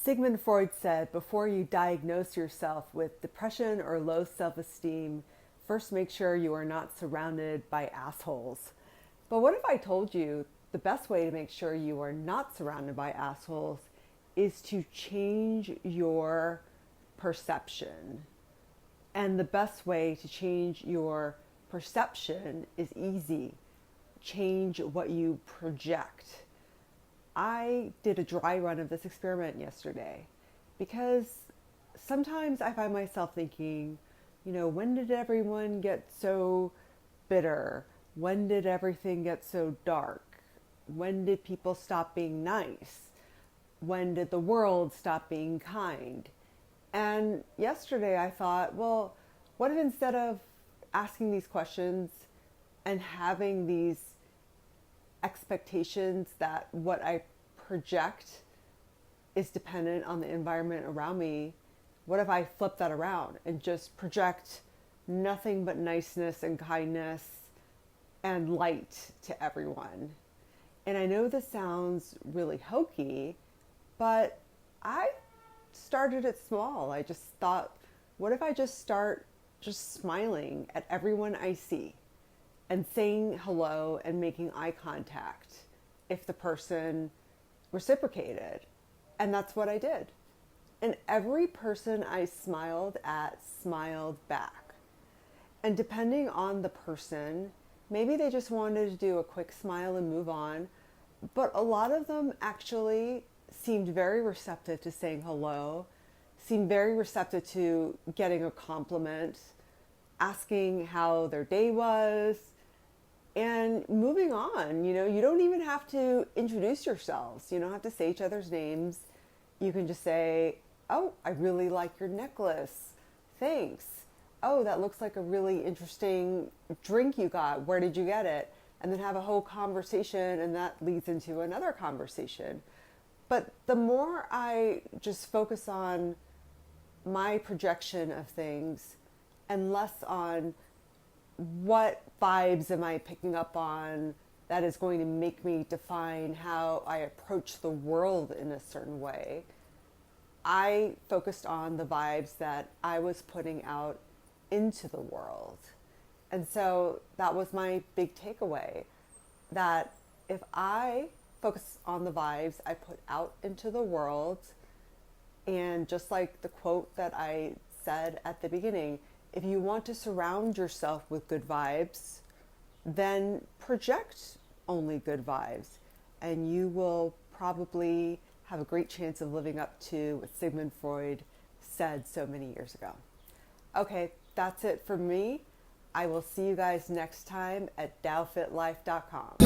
Sigmund Freud said, before you diagnose yourself with depression or low self-esteem, first make sure you are not surrounded by assholes. But what if I told you the best way to make sure you are not surrounded by assholes is to change your perception? And the best way to change your perception is easy. Change what you project. I did a dry run of this experiment yesterday because sometimes I find myself thinking, when did everyone get so bitter? When did everything get so dark? When did people stop being nice? When did the world stop being kind? And yesterday I thought, well, what if instead of asking these questions and having these expectations that what I project is dependent on the environment around me, what if I flip that around and just project nothing but niceness and kindness and light to everyone? And I know this sounds really hokey, but I started it small. I just thought, what if I just start just smiling at everyone I see and saying hello and making eye contact if the person reciprocated? And that's what I did. And every person I smiled at smiled back. And depending on the person, maybe they just wanted to do a quick smile and move on. But a lot of them actually seemed very receptive to saying hello, seemed very receptive to getting a compliment, asking how their day was, and moving on. You don't even have to introduce yourselves. You don't have to say each other's names. You can just say, oh, I really like your necklace. Thanks. Oh, that looks like a really interesting drink you got. Where did you get it? And then have a whole conversation, and that leads into another conversation. But the more I just focus on my projection of things and less on what vibes am I picking up on that is going to make me define how I approach the world in a certain way, I focused on the vibes that I was putting out into the world. And so that was my big takeaway, that if I focus on the vibes I put out into the world, and just like the quote that I said at the beginning, if you want to surround yourself with good vibes, then project only good vibes, and you will probably have a great chance of living up to what Sigmund Freud said so many years ago. Okay, that's it for me. I will see you guys next time at dowfitlife.com.